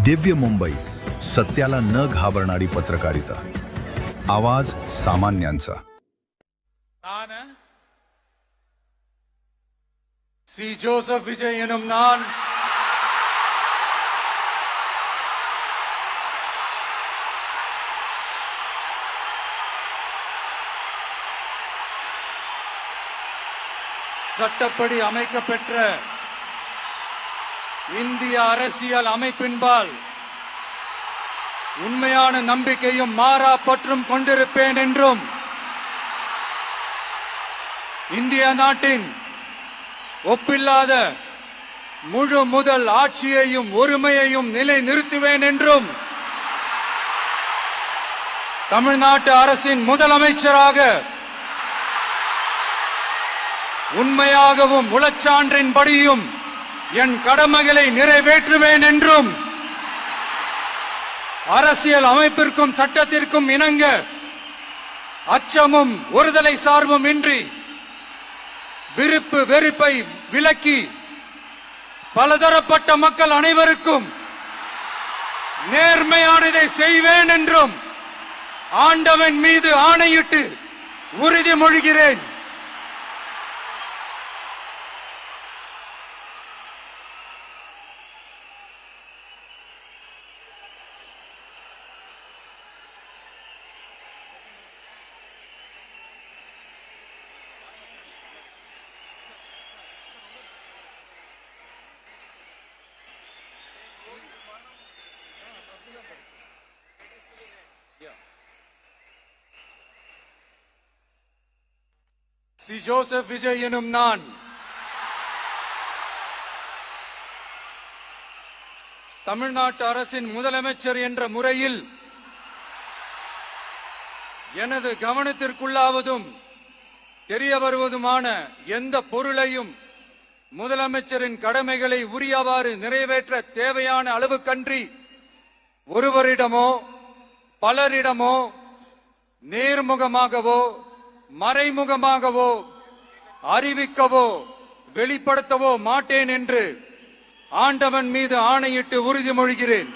दिव्य मुंबई, सत्याला न घाबरणारी पत्रकारिता, आवाज सामान्यांचा. சி ஜோசப் விஜய் எனும் நான் சட்டப்படி அமைக்கப்பெற்ற இந்திய அரசியல் அமைப்பின்பால் உண்மையான நம்பிக்கையும் மாறா பற்றும் கொண்டிருப்பேன் என்றும் இந்திய நாட்டின் ஒப்பில்லாத முழு முதல் ஆட்சியையும் ஒருமையையும் நிலை நிறுத்துவேன் என்றும் தமிழ்நாட்டு அரசின் முதலமைச்சராக உண்மையாகவும் உளச்சான்றின்படியும் என் கடமைகளை நிறைவேற்றுவேன் என்றும் அரசியல் அமைப்பிற்கும் சட்டத்திற்கும் இணங்க அச்சமும் ஒருதலை சார்பும் இன்றி விருப்பு வெறுப்பை விலக்கி பலதரப்பட்ட மக்கள் அனைவருக்கும் நேர்மையானதை செய்வேன் என்றும் ஆண்டவன் மீது ஆணையிட்டு உறுதிமொழிகிறேன். சி ஜோசப் விஜய் எனும் நான் தமிழ்நாட்டு அரசின் முதலமைச்சர் என்ற முறையில் எனது கவனத்திற்குள்ளாவதும் தெரிய வருவதுமான எந்த பொருளையும் முதலமைச்சரின் கடமைகளை உரியவாறு நிறைவேற்ற தேவையான அளவுக்கன்றி ஒருவரிடமோ பலரிடமோ நேர்முகமாகவோ மறைமுகமாகவோ அறிவிக்கவோ வெளிப்படுத்தவோ மாட்டேன் என்று ஆண்டவன் மீது ஆணையிட்டு உறுதிமொழிகிறேன்.